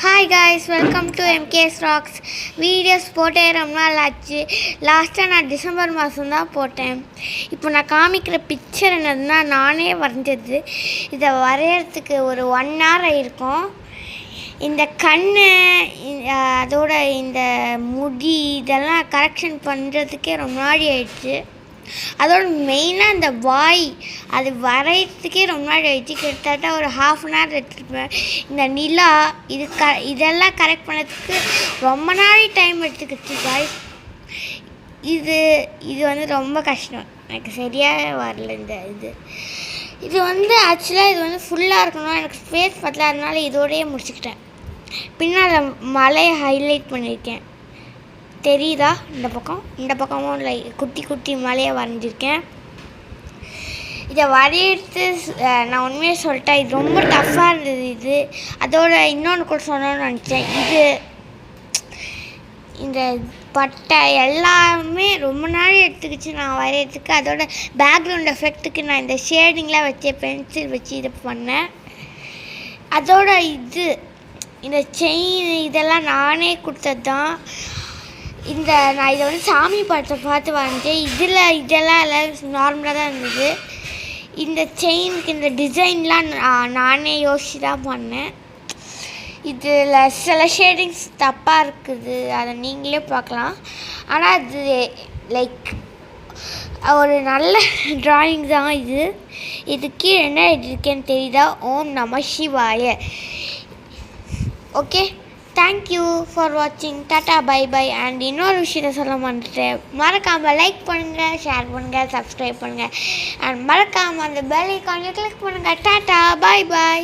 Hi guys, welcome to MKS rocks. Videos போட்டே ரொம்ப நாள் ஆச்சு. லாஸ்ட்டாக நான் டிசம்பர் மாதம் தான் போட்டேன். இப்போ நான் காமிக்கிற பிக்சர் என்னதுன்னா நானே வரைஞ்சது. இதை வரைகிறதுக்கு ஒரு 1 hour இருக்கும். இந்த கண், அதோட இந்த முடி இதெல்லாம் கரெக்ஷன் பண்ணுறதுக்கே ரொம்ப நாள் ஆயிடுச்சு. அதோட மெயினாக இந்த வாய் அது வரைகிறதுக்கே ரொம்ப நாள் ஆயிடுச்சு. கிட்டத்தட்ட ஒரு 1/2 hour எடுத்துருப்பேன். இந்த நிலா இதெல்லாம் கரெக்ட் பண்ணதுக்கு ரொம்ப நாள் டைம் எடுத்துக்கிச்சு காய்ஸ். இது வந்து ரொம்ப கஷ்டம். எனக்கு சரியாக வரல. இது வந்து ஆக்சுவலாக இது வந்து ஃபுல்லாக இருக்கணும். எனக்கு ஸ்பேஸ் பத்தல, அதனால இதோடையே முடிச்சுக்கிட்டேன். பின்னால் மலையை ஹைலைட் பண்ணியிருக்கேன், தெரியுதா? இந்த பக்கமும் குட்டி குட்டி மலையை வரைஞ்சிருக்கேன். இதை வரையிறது நான் உண்மையாக சொல்லிட்டேன், இது ரொம்ப டஃப்பாக இருந்தது. அதோட இன்னொன்று கூட சொன்னோன்னு நினச்சேன். இந்த பட்டை எல்லாமே ரொம்ப நாள் எடுத்துக்கிச்சு நான் வரைகிறதுக்கு. அதோட பேக்ரவுண்ட் எஃபெக்ட்டுக்கு நான் இந்த ஷேடிங்லாம் வச்சு பென்சில் வச்சு இது பண்ணேன். அதோட இந்த செயின் இதெல்லாம் நானே கொடுத்தது தான். நான் இதை வந்து சாமி படத்தை பார்த்து வரைஞ்சேன். இதெல்லாம் எல்லாம் நார்மலாக தான் இருந்தது. இந்த செயினுக்கு இந்த டிசைன்லாம் நானே யோசிச்சு தான் பண்ணேன். இதில் சில ஷேடிங்ஸ் தப்பாக இருக்குது, அதை நீங்களே பார்க்கலாம். ஆனால் அது ஒரு நல்ல ட்ராயிங் தான். இதுக்கு என்ன எழுதியிருக்கேன்னு தெரியுதா? ஓம் நம சிவாய. ஓகே, தேங்க்யூ ஃபார் வாட்சிங். Tata, bye bye. அண்ட் இன்னொரு விஷயத்தை சொல்ல மாட்டேன், மறக்காமல் லைக் பண்ணுங்கள், ஷேர் பண்ணுங்கள், சப்ஸ்கிரைப் பண்ணுங்கள். அண்ட் மறக்காமல் அந்த பெல் ஐக்கானை கிளிக் பண்ணுங்கள். Tata, bye by.